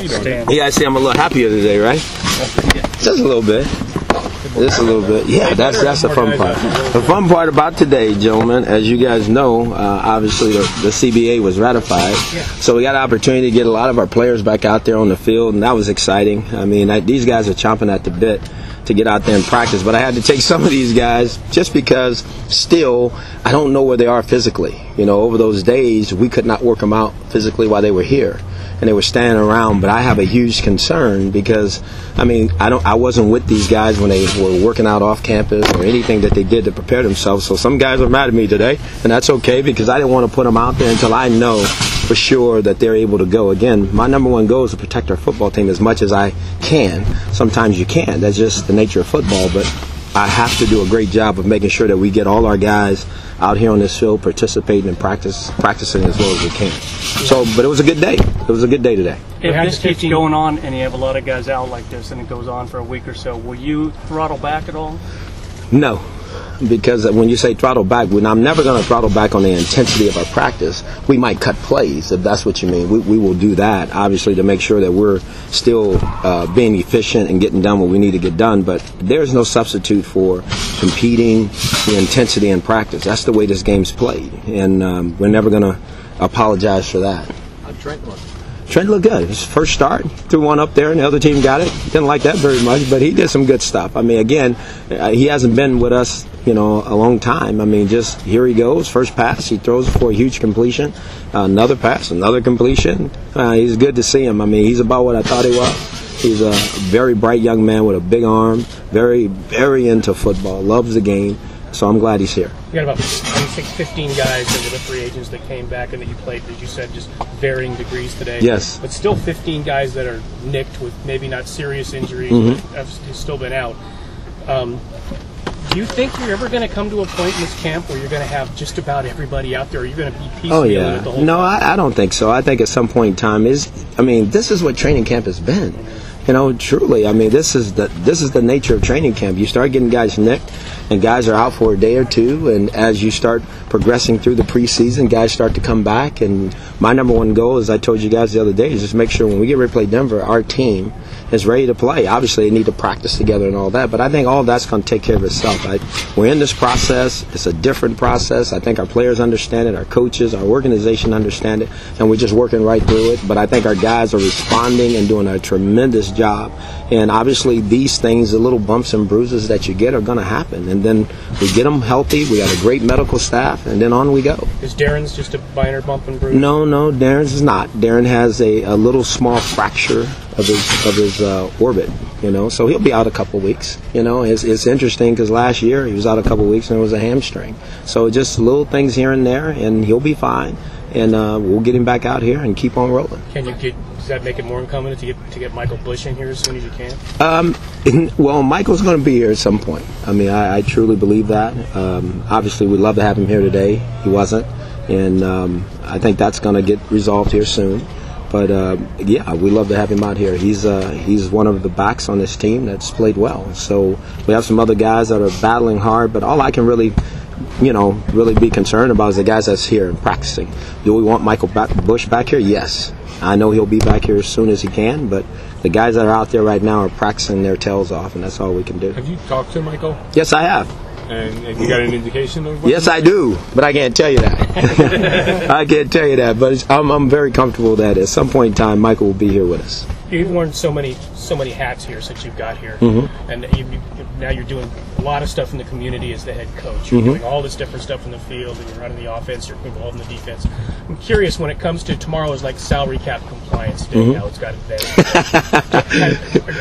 Yeah, I see I'm a little happier today, right? Just a little bit. Just a little bit. Yeah, that's the fun part. The fun part about today, gentlemen, as you guys know, obviously the CBA was ratified. So we got an opportunity to get a lot of our players back out there on the field, and that was exciting. I mean, these guys are chomping at the bit to get out there and practice. But I had to take some of these guys just because still I don't know where they are physically. You know, over those days, we could not work them out physically while they were here. And they were standing around, but I have a huge concern because, I mean, I wasn't with these guys when they were working out off campus or anything that they did to prepare themselves. So some guys are mad at me today, and that's okay because I didn't want to put them out there until I know for sure that they're able to go. Again, my number one goal is to protect our football team as much as I can. Sometimes you can't. That's just the nature of football, but I have to do a great job of making sure that we get all our guys out here on this field participating and practicing as well as we can. So, but it was a good day. It was a good day today. If this keeps going on and you have a lot of guys out like this and it goes on for a week or so, will you throttle back at all? No. Because when you say throttle back, I'm never going to throttle back on the intensity of our practice. We might cut plays, if that's what you mean. We will do that, obviously, to make sure that we're still being efficient and getting done what we need to get done. But there's no substitute for competing the intensity in practice. That's the way this game's played. And we're never going to apologize for that. How'd Trent look? Trent looked good. His first start, threw one up there, and the other team got it. Didn't like that very much, but he did some good stuff. I mean, again, he hasn't been with us, a long time. I mean, just here he goes, first pass, he throws for a huge completion. Another pass, another completion. He's good to see him. I mean, he's about what I thought he was. He's a very bright young man with a big arm, very, very into football, loves the game. So I'm glad he's here. You got about 15 guys that were the free agents that came back and that you played, as you said, just varying degrees today. Yes. But still 15 guys that are nicked with maybe not serious injuries, but have still been out. Do you think you're ever going to come to a point in this camp where you're going to have just about everybody out there? Or are you going to be piecemeal it the whole time? No, I don't think so. I think at some point in time this is what training camp has been. Truly, this is the nature of training camp. You start getting guys nicked, and guys are out for a day or two, and as you start progressing through the preseason, guys start to come back, and my number one goal, as I told you guys the other day, is just make sure when we get ready to play Denver, our team is ready to play. Obviously, they need to practice together and all that, but I think all that's going to take care of itself. We're in this process. It's a different process. I think our players understand it, our coaches, our organization understand it, and we're just working right through it, but I think our guys are responding and doing a tremendous job. And obviously these things, the little bumps and bruises that you get are going to happen. And then we get them healthy. We got a great medical staff, and then on we go. Is Darren's just a minor bump and bruise? No, Darren's is not. Darren has a little small fracture of his orbit, so he'll be out a couple of weeks. It's interesting because last year he was out a couple of weeks and it was a hamstring. So just little things here and there, and he'll be fine. And we'll get him back out here and keep on rolling. Does that make it more incumbent to get Michael Bush in here as soon as you can? Well, Michael's going to be here at some point. I truly believe that. Obviously, we'd love to have him here today. He wasn't. And I think that's going to get resolved here soon. But, we'd love to have him out here. He's one of the backs on this team that's played well. So we have some other guys that are battling hard. But all I can really be concerned about is the guys that's here and practicing. Do we want Michael Bush back here? Yes. I know he'll be back here as soon as he can, but the guys that are out there right now are practicing their tails off, and that's all we can do. Have you talked to Michael? Yes, I have. And have you got an indication of what? Yes, I do, but I can't tell you that. I can't tell you that, but I'm very comfortable that at some point in time, Michael will be here with us. You've worn so many hats here since you've got here, and now you're doing a lot of stuff in the community as the head coach. You're doing all this different stuff in the field, and you're running the offense, you're involved in the defense. I'm curious, when it comes to tomorrow is like salary cap compliance day, now it's got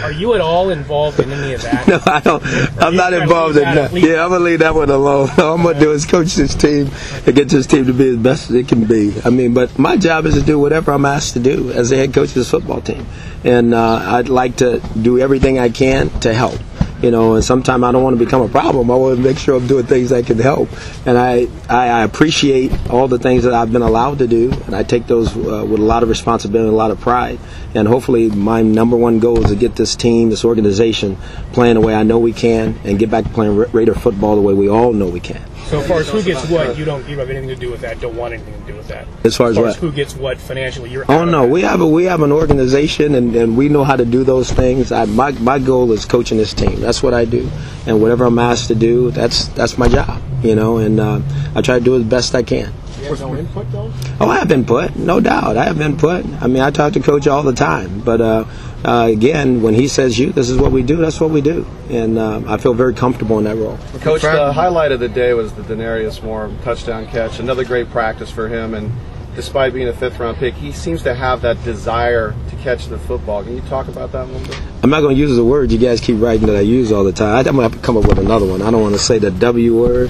Are you at all involved in any of that? No, I don't. I'm not involved in that. Yeah, I'm going to leave that one alone. All I'm going to do is coach this team and get this team to be as best as it can be. But my job is to do whatever I'm asked to do as the head coach of this football team. And I'd like to do everything I can to help. And sometimes I don't want to become a problem. I want to make sure I'm doing things that can help. And I appreciate all the things that I've been allowed to do, and I take those with a lot of responsibility and a lot of pride. And hopefully my number one goal is to get this team, this organization, playing the way I know we can and get back to playing Raider football the way we all know we can. So as far as who gets what, you don't have anything to do with that. Don't want anything to do with that. As far as what? Who gets what financially, you're. Oh no, we have an organization, and we know how to do those things. My goal is coaching this team. That's what I do, and whatever I'm asked to do, that's my job. And I try to do it the best I can. You have no input though? Oh, I have input, no doubt. I have input. I mean, I talk to Coach all the time, but again, when he says this is what we do, that's what we do, and I feel very comfortable in that role. Coach, the highlight of the day was the Denarius Moore touchdown catch. Another great practice for him, and despite being a fifth-round pick, he seems to have that desire to catch the football. Can you talk about that a little bit? I'm not going to use the word you guys keep writing that I use all the time. I'm going to have to come up with another one. I don't want to say the W word.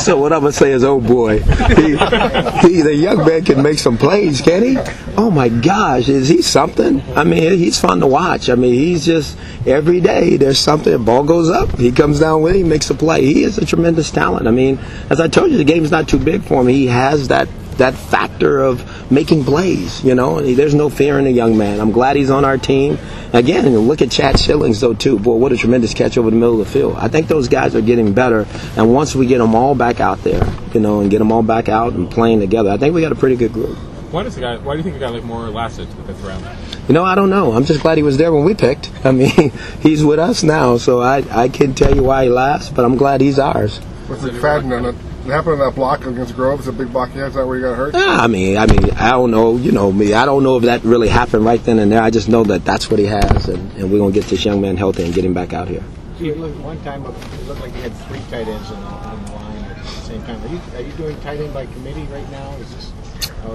So what I'm going to say is, oh boy, the young man can make some plays, can he? Oh my gosh, is he something? I mean, he's fun to watch. I mean, he's just, every day there's something, the ball goes up, he comes down with it, he makes a play. He is a tremendous talent. I mean, as I told you, the game's not too big for him. He has that factor of making plays, There's no fear in a young man. I'm glad he's on our team. Again, look at Chad Shillings, though, too. Boy, what a tremendous catch over the middle of the field. I think those guys are getting better, and once we get them all back out there, and get them all back out and playing together, I think we got a pretty good group. Why do you think a guy like Moore lasted to the fifth round? I don't know. I'm just glad he was there when we picked. I mean, he's with us now, so I can't tell you why he lasts, but I'm glad he's ours. What's McFadden on it? What happened on that block against Grove? It's a big block. Is that where you got hurt? I mean, I don't know. You know me. I don't know if that really happened right then and there. I just know that that's what he has, and we're going to get this young man healthy and get him back out here. One time it looked like you had 3 tight ends on the line at the same time. Are you doing tight end by committee right now? Is this?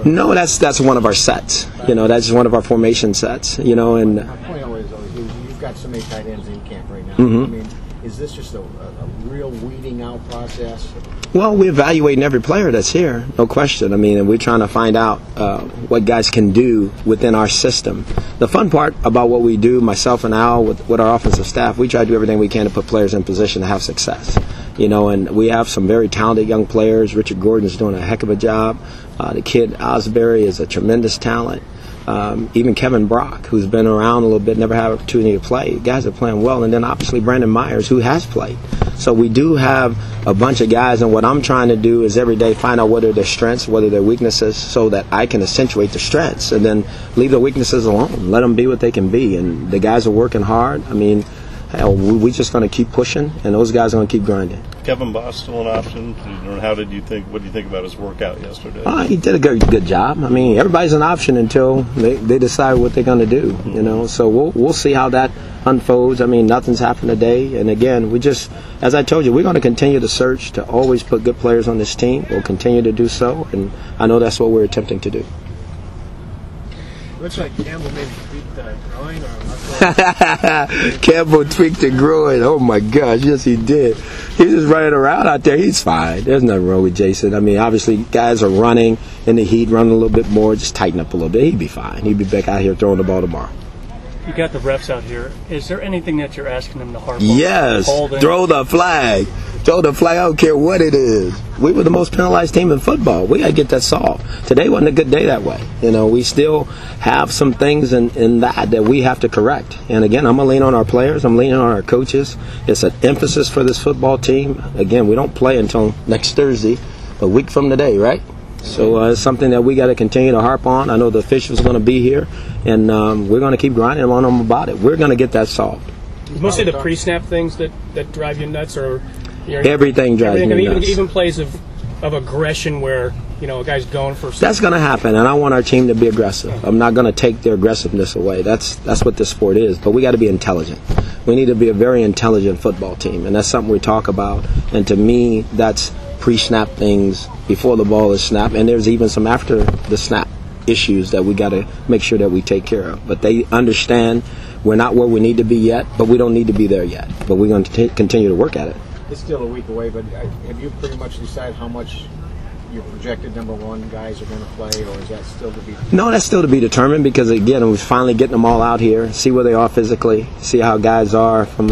No, that's one of our sets. That's one of our formation sets. And my point always is you've got so many tight ends in camp right now. Mm-hmm. I mean, is this just a real weeding out process? Well, we're evaluating every player that's here, no question. I mean, and we're trying to find out what guys can do within our system. The fun part about what we do, myself and Al, with our offensive staff, we try to do everything we can to put players in position to have success. And we have some very talented young players. Richard Gordon's doing a heck of a job. The kid Osbury is a tremendous talent. Even Kevin Brock, who's been around a little bit, never had an opportunity to play. Guys are playing well. And then obviously Brandon Myers, who has played. So we do have a bunch of guys, and what I'm trying to do is every day find out what are their strengths, what are their weaknesses, so that I can accentuate the strengths and then leave the weaknesses alone. Let them be what they can be. And the guys are working hard. I mean, hell, we're just going to keep pushing, and those guys are going to keep grinding. Kevin Boss still an option? What do you think about his workout yesterday? He did a good job. I mean, everybody's an option until they decide what they're going to do. So we'll see how that unfolds. I mean, nothing's happened today, and again, as I told you, we're going to continue to search to always put good players on this team. We'll continue to do so, and I know that's what we're attempting to do. Looks like Campbell maybe tweaked the groin or Campbell tweaked the groin. Oh my gosh, yes he did. He's just running around out there. He's fine. There's nothing wrong with Jason. I mean, obviously guys are running in the heat, running a little bit more, just tighten up a little bit. He'd be fine. He'd be back out here throwing the ball tomorrow. You got the refs out here. Is there anything that you're asking them to harp on? Yes. Throw the flag. Throw the flag. I don't care what it is. We were the most penalized team in football. We got to get that solved. Today wasn't a good day that way. We still have some things in that we have to correct. And again, I'm going to lean on our players. I'm leaning on our coaches. It's an emphasis for this football team. Again, we don't play until next Thursday, a week from today, right? So it's something that we got to continue to harp on. I know the officials are going to be here, and we're going to keep grinding on them about it. We're going to get that solved. Mostly the pre-snap things that drive you nuts, or everything drives me nuts. Even plays of aggression where a guy's going for something. That's going to happen, and I want our team to be aggressive. I'm not going to take their aggressiveness away. That's what this sport is. But we got to be intelligent. We need to be a very intelligent football team, and that's something we talk about. And to me, that's pre-snap things before the ball is snapped, and there's even some after the snap issues that we got to make sure that we take care of. But they understand we're not where we need to be yet, but we don't need to be there yet. But we're going to continue to work at it. It's still a week away, but have you pretty much decided how much your projected number 1 guys are going to play, or is that still to be determined? No, that's still to be determined, because again, we're finally getting them all out here, see where they are physically, see how guys are from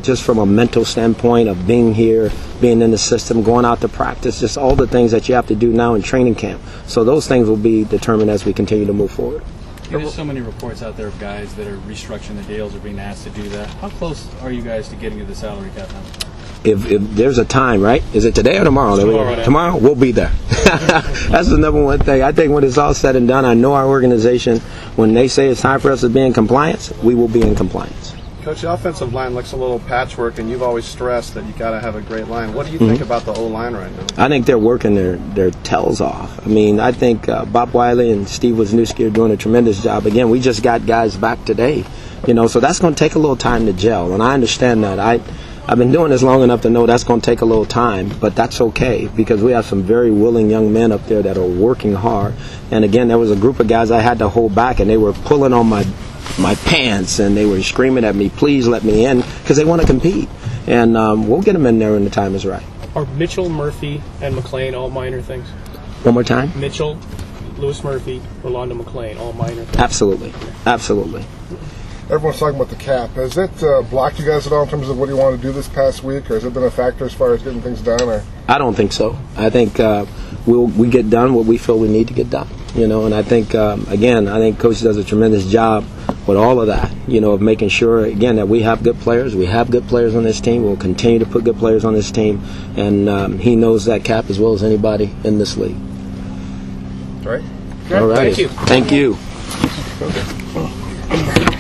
just from a mental standpoint of being here, being in the system, going out to practice, just all the things that you have to do now in training camp. So those things will be determined as we continue to move forward. There's so many reports out there of guys that are restructuring the deals or being asked to do that. How close are you guys to getting to the salary cap now? if there's a time, right? Is it today or tomorrow? Tomorrow, we'll be there. That's the number one thing. I think when it's all said and done, I know our organization, when they say it's time for us to be in compliance, we will be in compliance. Coach, the offensive line looks a little patchwork, and you've always stressed that you got to have a great line. What do you think about the O-line right now? I think they're working their tails off. I mean, I think Bob Wiley and Steve Wisniewski are doing a tremendous job. Again, we just got guys back today, so that's going to take a little time to gel, and I understand that. I've been doing this long enough to know that's going to take a little time, but that's okay because we have some very willing young men up there that are working hard. And again, there was a group of guys I had to hold back, and they were pulling on my pants, and they were screaming at me, please let me in, because they want to compete. And we'll get them in there when the time is right. Are Mitchell, Murphy, and McLean all minor things? One more time? Mitchell, Lewis Murphy, Rolando McLean, all minor things? Absolutely. Absolutely. Everyone's talking about the cap. Has it blocked you guys at all in terms of what you want to do this past week, or has it been a factor as far as getting things done? Or? I don't think so. I think we get done what we feel we need to get done. And I think, again, I think Coach does a tremendous job with all of that, of making sure, again, that we have good players. We have good players on this team. We'll continue to put good players on this team. And he knows that cap as well as anybody in this league. All right. All right. Thank you. Thank you. Okay.